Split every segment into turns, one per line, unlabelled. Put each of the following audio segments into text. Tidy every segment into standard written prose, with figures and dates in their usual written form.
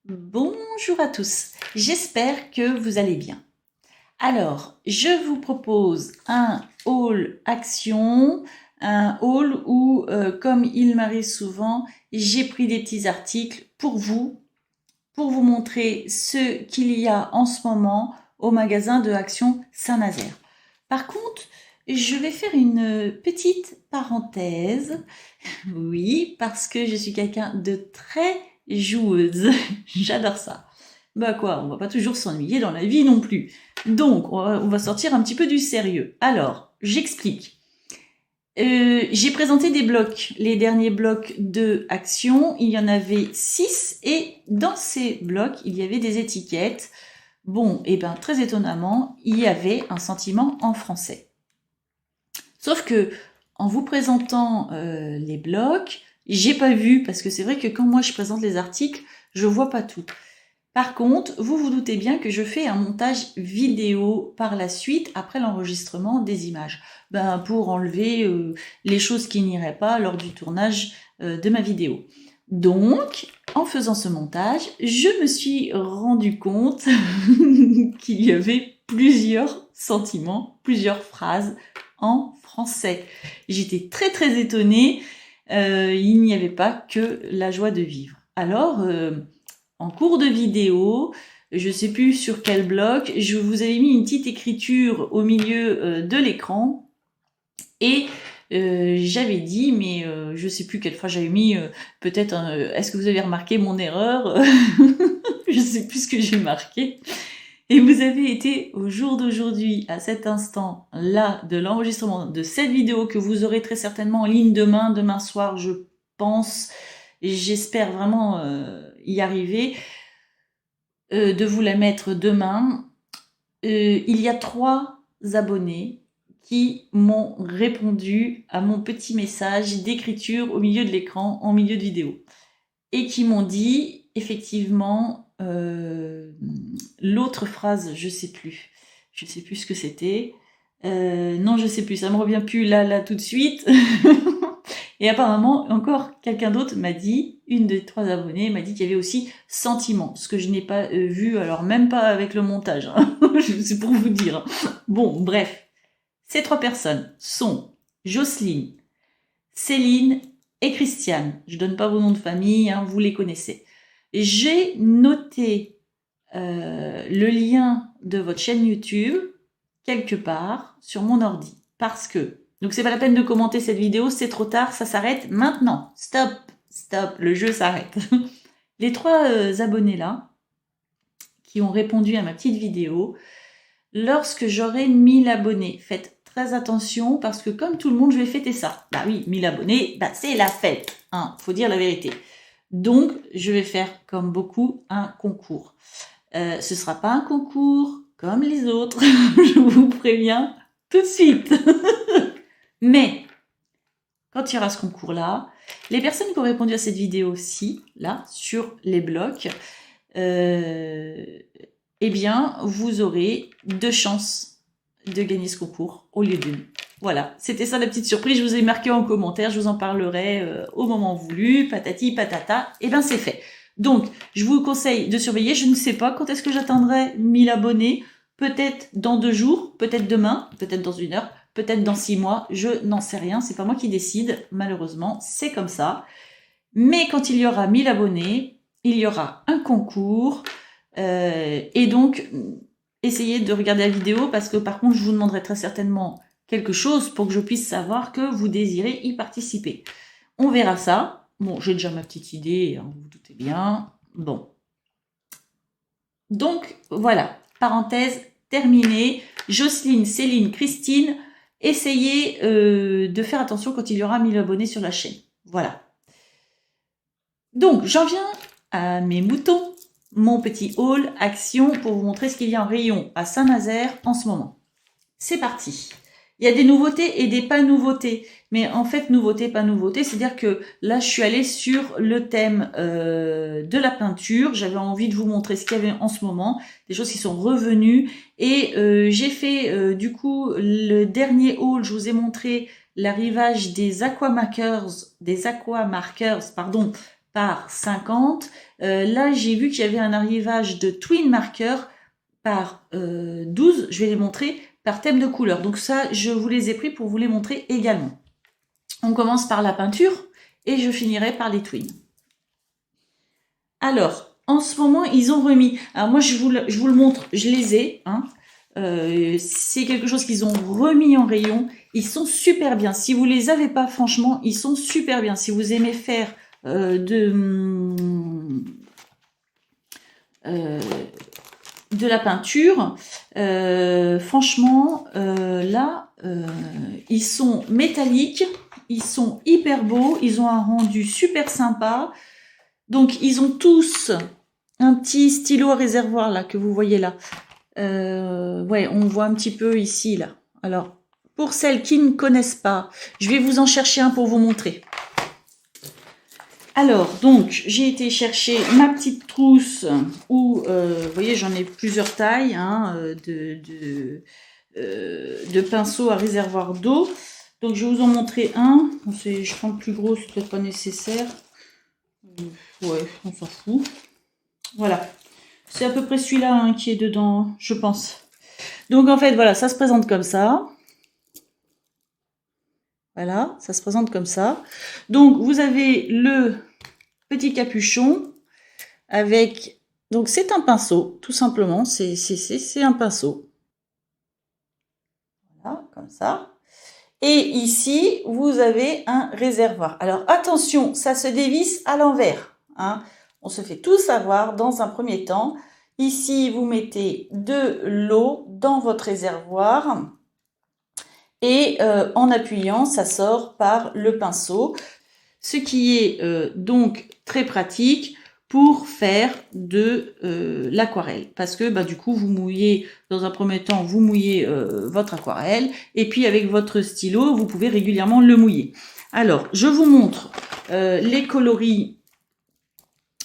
Bonjour à tous, j'espère que vous allez bien. Alors, je vous propose un haul action, un haul où, comme il m'arrive souvent, j'ai pris des petits articles pour vous montrer ce qu'il y a en ce moment au magasin de Action Saint-Nazaire. Par contre, je vais faire une petite parenthèse, oui, parce que je suis quelqu'un de très joueuse. J'adore ça. Bah quoi, on va pas toujours s'ennuyer dans la vie non plus. Donc, on va sortir un petit peu du sérieux. Alors, j'explique. J'ai présenté des blocs, les derniers blocs de Action. Il y en avait 6 et dans ces blocs, il y avait des étiquettes. Bon, et bien très étonnamment, il y avait un sentiment en français. Sauf que en vous présentant les blocs, j'ai pas vu, parce que c'est vrai que quand moi je présente les articles, je vois pas tout. Par contre, vous vous doutez bien que je fais un montage vidéo par la suite, après l'enregistrement des images, pour enlever les choses qui n'iraient pas lors du tournage de ma vidéo. Donc, en faisant ce montage, je me suis rendu compte qu'il y avait plusieurs sentiments, plusieurs phrases en français. J'étais très très étonnée, il n'y avait pas que la joie de vivre. Alors, en cours de vidéo, je ne sais plus sur quel bloc, je vous avais mis une petite écriture au milieu de l'écran et j'avais dit, mais je ne sais plus quelle phrase j'avais mis, peut-être, est-ce que vous avez remarqué mon erreur? Je ne sais plus ce que j'ai marqué. Et vous avez été au jour d'aujourd'hui, à cet instant-là de l'enregistrement de cette vidéo que vous aurez très certainement en ligne demain soir, je pense. J'espère vraiment y arriver, de vous la mettre demain. Il y a 3 abonnés qui m'ont répondu à mon petit message d'écriture au milieu de l'écran, en milieu de vidéo. Et qui m'ont dit, effectivement, l'autre phrase, je sais plus ce que c'était. Non, je sais plus, ça me revient plus là tout de suite. Et apparemment, encore quelqu'un d'autre m'a dit, une des 3 abonnés m'a dit qu'il y avait aussi sentiment, ce que je n'ai pas vu, alors même pas avec le montage, hein. C'est pour vous dire. Bon, bref. Ces 3 personnes sont Jocelyne, Céline et Christiane. Je donne pas vos noms de famille, hein, vous les connaissez. J'ai noté le lien de votre chaîne YouTube quelque part sur mon ordi. Parce que, donc c'est pas la peine de commenter cette vidéo, c'est trop tard, ça s'arrête maintenant. Stop, stop, le jeu s'arrête. Les 3 abonnés là, qui ont répondu à ma petite vidéo, lorsque j'aurai 1000 abonnés, faites très attention parce que comme tout le monde, je vais fêter ça. Bah oui, 1000 abonnés, c'est la fête, hein, faut dire la vérité. Donc, je vais faire comme beaucoup un concours. Ce sera pas un concours comme les autres, je vous préviens tout de suite. Mais, quand il y aura ce concours-là, les personnes qui ont répondu à cette vidéo-ci, là, sur les blocs, eh bien, vous aurez 2 chances de gagner ce concours au lieu d'une. Voilà, c'était ça la petite surprise, je vous ai marqué en commentaire, je vous en parlerai au moment voulu, patati patata, et bien c'est fait. Donc, je vous conseille de surveiller, je ne sais pas quand est-ce que j'atteindrai 1000 abonnés, peut-être dans 2 jours, peut-être demain, peut-être dans 1 heure, peut-être dans 6 mois, je n'en sais rien, c'est pas moi qui décide, malheureusement, c'est comme ça. Mais quand il y aura 1000 abonnés, il y aura un concours, et donc, essayez de regarder la vidéo parce que par contre, je vous demanderai très certainement quelque chose pour que je puisse savoir que vous désirez y participer. On verra ça. Bon, j'ai déjà ma petite idée, hein, vous vous doutez bien. Bon. Donc, voilà. Parenthèse terminée. Jocelyne, Céline, Christine, essayez de faire attention quand il y aura 1000 abonnés sur la chaîne. Voilà. Donc, j'en viens à mes moutons. Mon petit haul action pour vous montrer ce qu'il y a en rayon à Saint-Nazaire en ce moment. C'est parti. Il y a des nouveautés et des pas nouveautés. Mais en fait, nouveauté, pas nouveauté, c'est-à-dire que là, je suis allée sur le thème de la peinture. J'avais envie de vous montrer ce qu'il y avait en ce moment, des choses qui sont revenues. Et j'ai fait, du coup, le dernier haul, je vous ai montré l'arrivage des aquamarkers, pardon, par 50. Là, j'ai vu qu'il y avait un arrivage de twin marker par 12. Je vais les montrer par thème de couleur. Donc ça, je vous les ai pris pour vous les montrer également. On commence par la peinture et je finirai par les twins. Alors, en ce moment, ils ont remis. Alors moi, je vous le montre, je les ai. Hein. C'est quelque chose qu'ils ont remis en rayon. Ils sont super bien. Si vous les avez pas, franchement, ils sont super bien. Si vous aimez faire de la peinture, franchement, là, ils sont métalliques, ils sont hyper beaux, ils ont un rendu super sympa. Donc, ils ont tous un petit stylo à réservoir là que vous voyez là. Ouais, on voit un petit peu ici là. Alors, pour celles qui ne connaissent pas, je vais vous en chercher un pour vous montrer. Alors, donc, j'ai été chercher ma petite trousse où, vous voyez, j'en ai plusieurs tailles hein, de pinceaux à réservoir d'eau. Donc, je vais vous en montrer un. Je prends le plus gros, c'est peut-être pas nécessaire. Ouais, on s'en fout. Voilà. C'est à peu près celui-là hein, qui est dedans, je pense. Donc, en fait, voilà, ça se présente comme ça. Voilà, ça se présente comme ça. Donc, vous avez le petit capuchon avec... Donc, c'est un pinceau, tout simplement. C'est un pinceau. Voilà, comme ça. Et ici, vous avez un réservoir. Alors, attention, ça se dévisse à l'envers. Hein. On se fait tout savoir dans un premier temps. Ici, vous mettez de l'eau dans votre réservoir. Et en appuyant, ça sort par le pinceau. Ce qui est donc très pratique pour faire de l'aquarelle. Parce que bah, du coup, vous mouillez, dans un premier temps, vous mouillez votre aquarelle. Et puis avec votre stylo, vous pouvez régulièrement le mouiller. Alors, je vous montre les coloris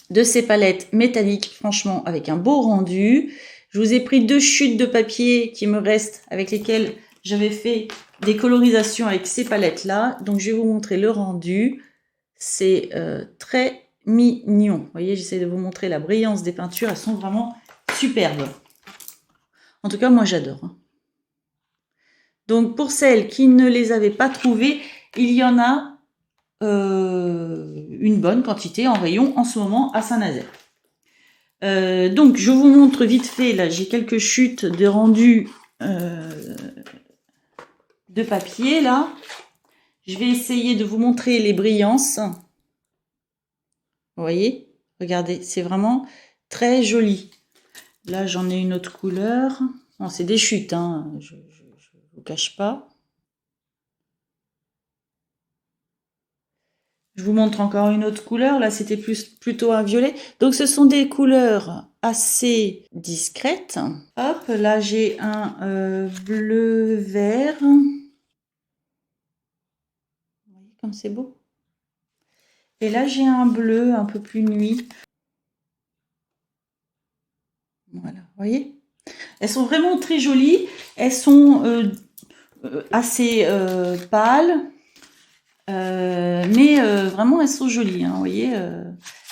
de ces palettes métalliques, franchement, avec un beau rendu. Je vous ai pris 2 chutes de papier qui me restent, avec lesquelles j'avais fait des colorisations avec ces palettes-là. Donc, je vais vous montrer le rendu. C'est très mignon. Vous voyez, j'essaie de vous montrer la brillance des peintures. Elles sont vraiment superbes. En tout cas, moi, j'adore. Donc, pour celles qui ne les avaient pas trouvées, il y en a une bonne quantité en rayon en ce moment à Saint-Nazaire. Donc, je vous montre vite fait. Là, j'ai quelques chutes de rendu de papier, là. Je vais essayer de vous montrer les brillances. Vous voyez? Regardez, c'est vraiment très joli. Là, j'en ai une autre couleur. Bon, c'est des chutes, hein. Je vous cache pas. Je vous montre encore une autre couleur. Là, c'était plutôt un violet. Donc, ce sont des couleurs assez discrètes. Hop, là, j'ai un bleu-vert. Vous voyez comme c'est beau? Et là, j'ai un bleu un peu plus nuit. Voilà, vous voyez? Elles sont vraiment très jolies. Elles sont assez pâles. Mais vraiment, elles sont jolies. Hein, vous voyez,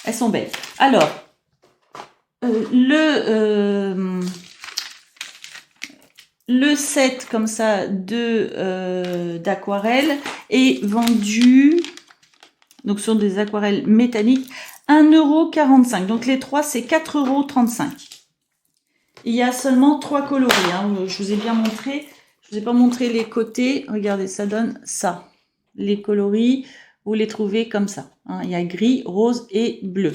elles sont belles. Alors, le set comme ça d'aquarelle est vendu... Donc, ce sont des aquarelles métalliques, 1,45 €. Donc, les trois, c'est 4,35 €. Il y a seulement 3 coloris. Hein. Je vous ai bien montré. Je vous ai pas montré les côtés. Regardez, ça donne ça. Les coloris, vous les trouvez comme ça. Hein. Il y a gris, rose et bleu.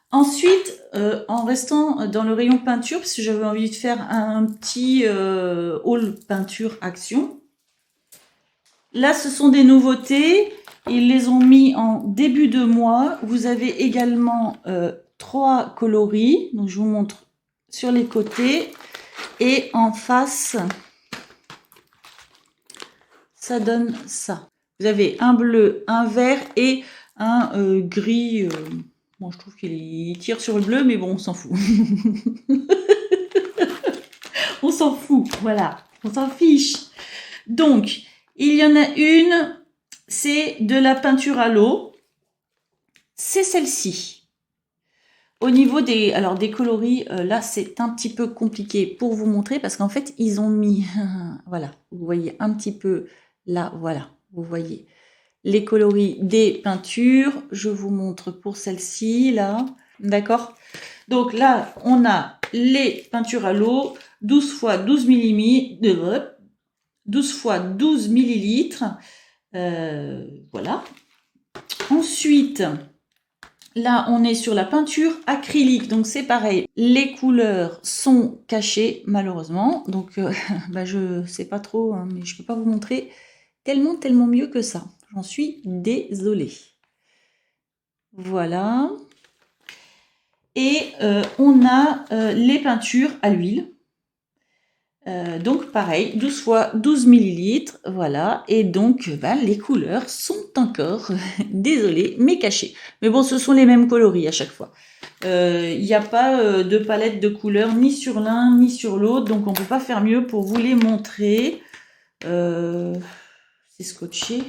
Ensuite, en restant dans le rayon peinture, parce que j'avais envie de faire un petit haul peinture action. Là, ce sont des nouveautés. Ils les ont mis en début de mois. Vous avez également 3 coloris. Donc, je vous montre sur les côtés. Et en face, ça donne ça. Vous avez un bleu, un vert et un gris. Bon, je trouve qu'il tire sur le bleu, mais bon, on s'en fout. On s'en fout, voilà. On s'en fiche. Donc, il y en a une, c'est de la peinture à l'eau. C'est celle-ci. Au niveau des coloris, là, c'est un petit peu compliqué pour vous montrer parce qu'en fait, ils ont mis, voilà, vous voyez un petit peu là, voilà, vous voyez les coloris des peintures. Je vous montre pour celle-ci, là, d'accord? Donc là, on a les peintures à l'eau, 12 x 12 mm, 12 x 12 millilitres, voilà. Ensuite, là, on est sur la peinture acrylique, donc c'est pareil. Les couleurs sont cachées, malheureusement, donc bah, je sais pas trop, hein, mais je peux pas vous montrer tellement mieux que ça. J'en suis désolée. Voilà. Et on a les peintures à l'huile. Donc pareil, 12 x 12 millilitres, voilà. Et donc bah, les couleurs sont encore, désolée, mais cachées. Mais bon, ce sont les mêmes coloris à chaque fois. Il n'y a pas de palette de couleurs ni sur l'un ni sur l'autre, donc on ne peut pas faire mieux pour vous les montrer. C'est scotché.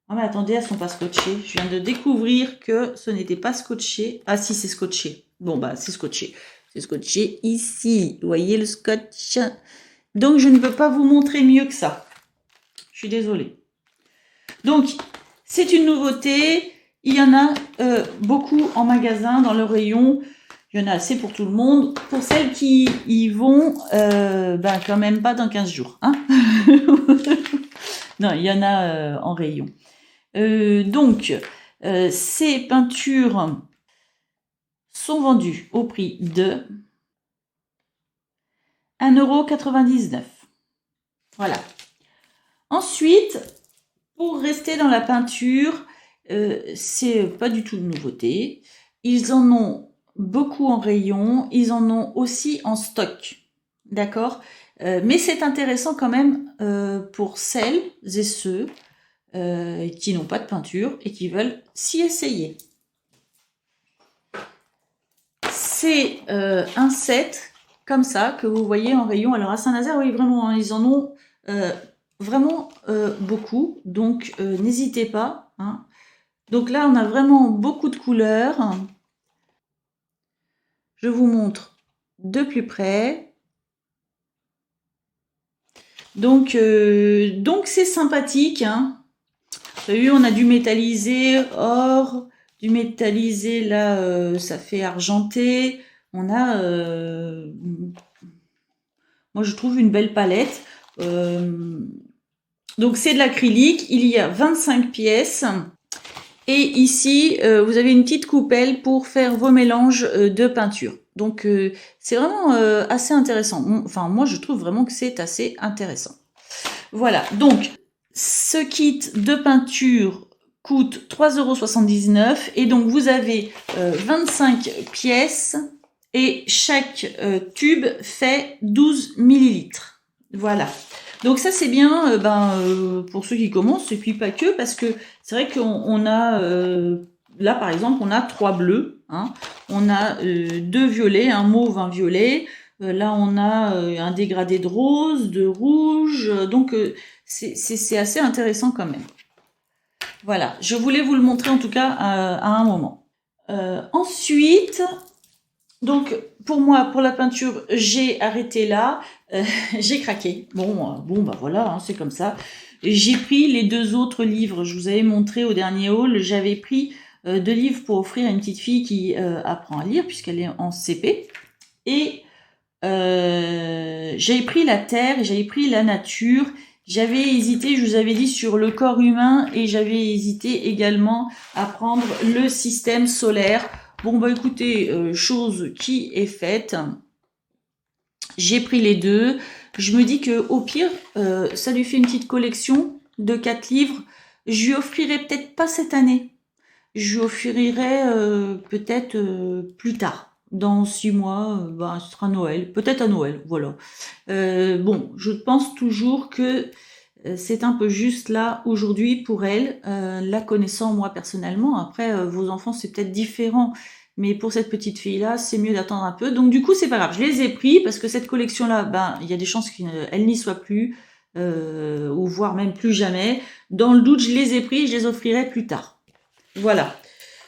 Ah mais attendez, elles sont pas scotchées. Je viens de découvrir que ce n'était pas scotché. Ah si, c'est scotché. Bon bah c'est scotché. C'est scotché ici. Vous voyez le scotch? Donc je ne peux pas vous montrer mieux que ça. Je suis désolée. Donc c'est une nouveauté. Il y en a beaucoup en magasin, dans le rayon. Il y en a assez pour tout le monde. Pour celles qui y vont, ben quand même pas dans 15 jours. Hein. Non, il y en a en rayon. Donc, ces peintures sont vendues au prix de 1,99 €. Voilà. Ensuite, pour rester dans la peinture, c'est pas du tout de nouveauté. Ils en ont beaucoup en rayon, ils en ont aussi en stock. D'accord? Mais c'est intéressant quand même pour celles et ceux qui n'ont pas de peinture et qui veulent s'y essayer. C'est un set comme ça que vous voyez en rayon. Alors à Saint-Nazaire, oui, vraiment, hein, ils en ont vraiment beaucoup. Donc n'hésitez pas. Hein. Donc là, on a vraiment beaucoup de couleurs. Je vous montre de plus près. Donc c'est sympathique. Hein. Vous avez vu, on a du métallisé or, du métallisé là, ça fait argenté. On a, moi je trouve une belle palette. Donc c'est de l'acrylique, il y a 25 pièces. Et ici, vous avez une petite coupelle pour faire vos mélanges de peinture. Donc c'est vraiment assez intéressant. Enfin, moi je trouve vraiment que c'est assez intéressant. Voilà, donc ce kit de peinture coûte 3,79 € et donc vous avez 25 pièces et chaque tube fait 12 millilitres. Voilà. Donc ça c'est bien pour ceux qui commencent et puis pas que parce que c'est vrai qu'on a là par exemple on a 3 bleus, hein, on a 2 violets, un mauve, un violet. Là on a un dégradé de rose, de rouge, donc c'est assez intéressant quand même. Voilà, je voulais vous le montrer en tout cas à un moment. Ensuite, donc pour moi, pour la peinture, j'ai arrêté là, j'ai craqué. Bon bah voilà, hein, c'est comme ça. J'ai pris les 2 autres livres, je vous avais montré au dernier haul, j'avais pris 2 livres pour offrir à une petite fille qui apprend à lire puisqu'elle est en CP. Et j'avais pris la terre et j'avais pris la nature. J'avais hésité, je vous avais dit, sur le corps humain et j'avais hésité également à prendre le système solaire. Bon bah écoutez, chose qui est faite. J'ai pris les 2. Je me dis que au pire, ça lui fait une petite collection de 4 livres. Je lui offrirai peut-être pas cette année. Je lui offrirai peut-être plus tard. Dans 6 mois, ce sera Noël. Peut-être à Noël, voilà. Bon, je pense toujours que c'est un peu juste là, aujourd'hui, pour elle. La connaissant, moi, personnellement. Après, vos enfants, c'est peut-être différent. Mais pour cette petite fille-là, c'est mieux d'attendre un peu. Donc, du coup, c'est pas grave. Je les ai pris parce que cette collection-là, il y a des chances qu'elle n'y soit plus. ou voire même plus jamais. Dans le doute, je les ai pris, je les offrirai plus tard. Voilà.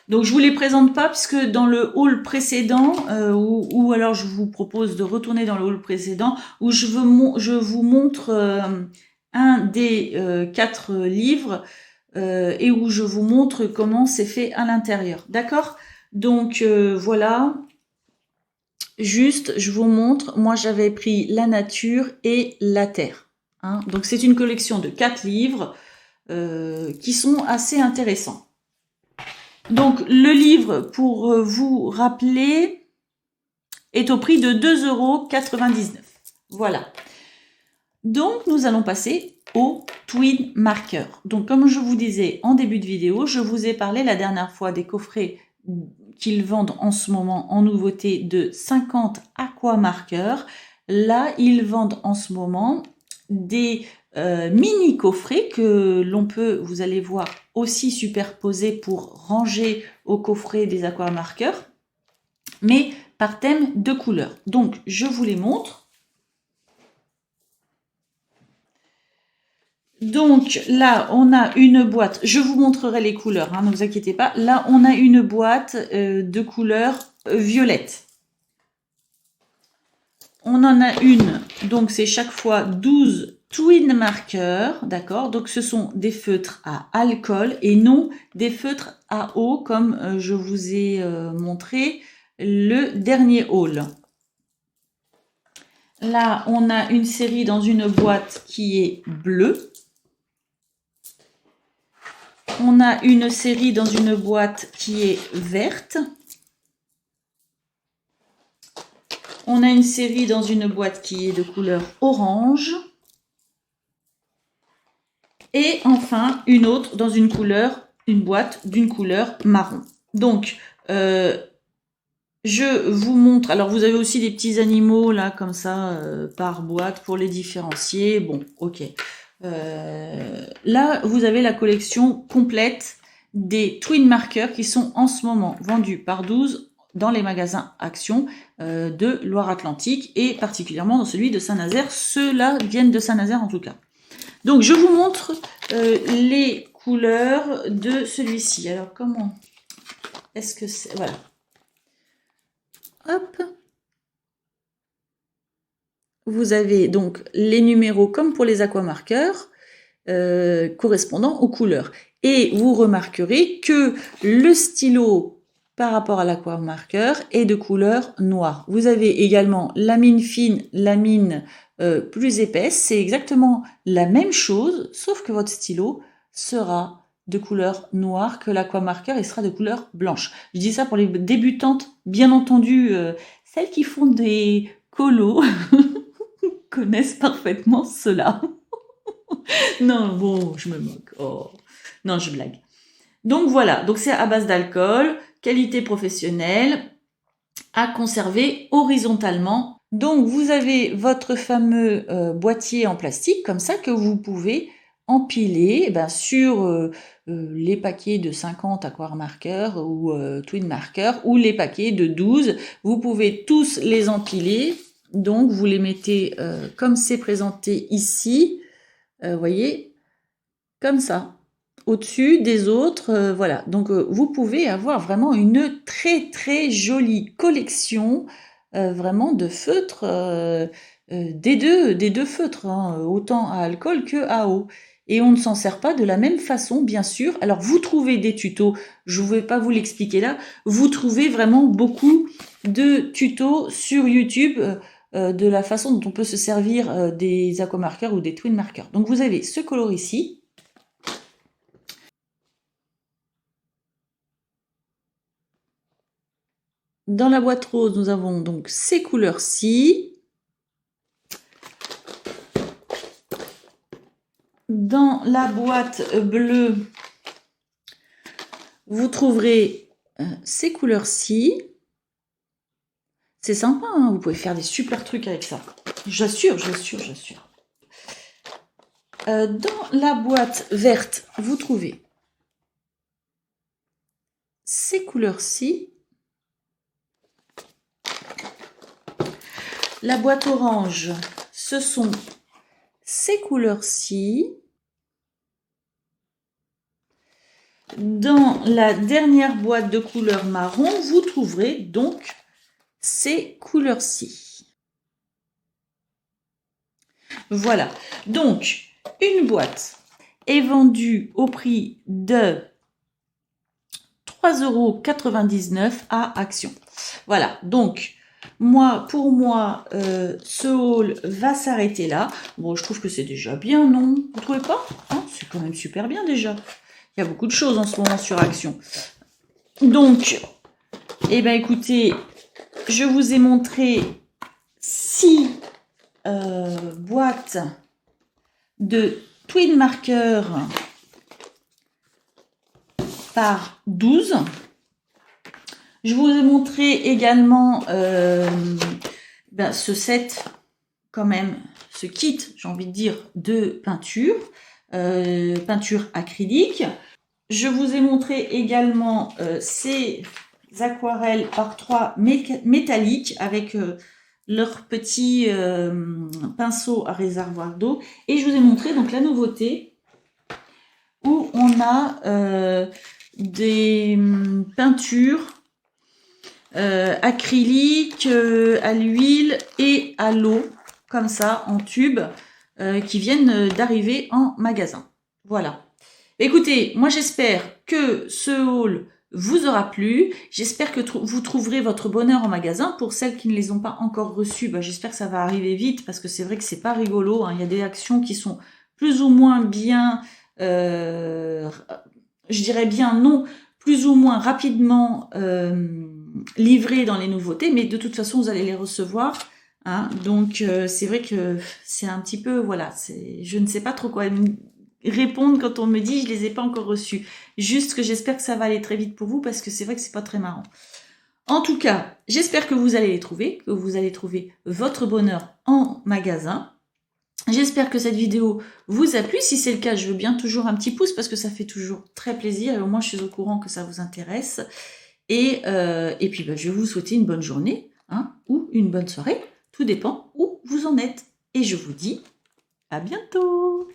Donc, je ne vous les présente pas puisque dans le haul précédent, ou alors je vous propose de retourner dans le haul précédent, où je vous montre un des 4 livres et où je vous montre comment c'est fait à l'intérieur. D'accord? Donc, voilà. Juste, je vous montre, moi j'avais pris La Nature et La Terre. Hein. Donc, c'est une collection de 4 livres qui sont assez intéressants. Donc, le livre, pour vous rappeler, est au prix de 2,99 €. Voilà. Donc, nous allons passer au Twin Marker. Donc, comme je vous disais en début de vidéo, je vous ai parlé la dernière fois des coffrets qu'ils vendent en ce moment en nouveauté de 50 aqua marqueurs. Là, ils vendent en ce moment des mini coffrets que l'on peut, vous allez voir, aussi superposer pour ranger au coffret des aqua marqueurs, mais par thème de couleur. Donc, je vous les montre. Donc là, on a une boîte, je vous montrerai les couleurs, hein, ne vous inquiétez pas. Là, on a une boîte de couleur violette. On en a une, donc c'est chaque fois 12 twin marqueurs, d'accord? Donc ce sont des feutres à alcool et non des feutres à eau comme je vous ai montré le dernier haul. Là, on a une série dans une boîte qui est bleue. On a une série dans une boîte qui est verte. On a une série dans une boîte qui est de couleur orange. Et enfin, une autre dans une boîte d'une couleur marron. Donc, je vous montre. Alors, vous avez aussi des petits animaux, là, comme ça, par boîte, pour les différencier. Bon, ok. Là, vous avez la collection complète des twin marqueurs qui sont en ce moment vendus par 12 dans les magasins Action de Loire-Atlantique et particulièrement dans celui de Saint-Nazaire. Ceux-là viennent de Saint-Nazaire en tout cas. Donc, je vous montre les couleurs de celui-ci. Alors, comment est-ce que c'est... Voilà. Hop. Vous avez donc les numéros comme pour les aquamarqueurs correspondant aux couleurs. Et vous remarquerez que le stylo par rapport à l'aquamarqueur est de couleur noire. Vous avez également la mine fine, la mine plus épaisse. C'est exactement la même chose, sauf que votre stylo sera de couleur noire, que l'aquamarqueur il sera de couleur blanche. Je dis ça pour les débutantes, bien entendu, celles qui font des colos connaissent parfaitement cela. Non, bon, je me moque. Oh. Non, je blague. Donc voilà, donc c'est à base d'alcool, qualité professionnelle, à conserver horizontalement. Donc vous avez votre fameux boîtier en plastique comme ça que vous pouvez empiler sur les paquets de 50 aqua marqueurs ou twin marqueurs ou les paquets de 12. Vous pouvez tous les empiler. Donc vous les mettez comme c'est présenté ici. Voyez, comme ça, au-dessus des autres, voilà. Donc, vous pouvez avoir vraiment une très, très jolie collection, vraiment de feutres, des deux feutres, hein, autant à alcool que à eau. Et on ne s'en sert pas de la même façon, bien sûr. Alors, vous trouvez des tutos, je ne vais pas vous l'expliquer là, vous trouvez vraiment beaucoup de tutos sur YouTube, de la façon dont on peut se servir des aquamarqueurs ou des twin marqueurs. Donc vous avez ce coloris ici. Dans la boîte rose, nous avons donc ces couleurs-ci. Dans la boîte bleue, vous trouverez ces couleurs-ci. C'est sympa, hein, vous pouvez faire des super trucs avec ça. J'assure, j'assure, j'assure. Dans la boîte verte, vous trouvez ces couleurs-ci. La boîte orange, ce sont ces couleurs-ci. Dans la dernière boîte de couleur marron, vous trouverez donc ces couleurs-ci. Voilà, donc une boîte est vendue au prix de 3,99 € à Action. Voilà, donc pour moi, ce haul va s'arrêter là. Bon, je trouve que c'est déjà bien, non? Vous trouvez pas? Hein, c'est quand même super bien déjà. Il y a beaucoup de choses en ce moment sur Action. Donc, eh ben écoutez, je vous ai montré 6 boîtes de twin marker par 12. Je vous ai montré également ce set, quand même, ce kit, j'ai envie de dire, de peinture, peinture acrylique. Je vous ai montré également ces aquarelles par 3 métalliques avec leur petit pinceau à réservoir d'eau. Et je vous ai montré donc la nouveauté où on a des peintures acryliques, à l'huile et à l'eau, comme ça, en tube, qui viennent d'arriver en magasin. Voilà. Écoutez, moi j'espère que ce haul vous aura plu. J'espère que vous trouverez votre bonheur en magasin. Pour celles qui ne les ont pas encore reçus, j'espère que ça va arriver vite parce que c'est vrai que c'est pas rigolo. Hein. Il y a des actions qui sont plus ou moins bien, je dirais bien non, plus ou moins rapidement livrées dans les nouveautés, mais de toute façon vous allez les recevoir. Hein. Donc c'est vrai que c'est un petit peu, voilà, je ne sais pas trop quoi répondre quand on me dit je les ai pas encore reçus. Juste que j'espère que ça va aller très vite pour vous parce que c'est vrai que c'est pas très marrant. En tout cas, j'espère que vous allez les trouver, que vous allez trouver votre bonheur en magasin. J'espère que cette vidéo vous a plu. Si c'est le cas, je veux bien toujours un petit pouce parce que ça fait toujours très plaisir et au moins je suis au courant que ça vous intéresse. Et puis je vais vous souhaiter une bonne journée ou une bonne soirée. Tout dépend où vous en êtes. Et je vous dis à bientôt.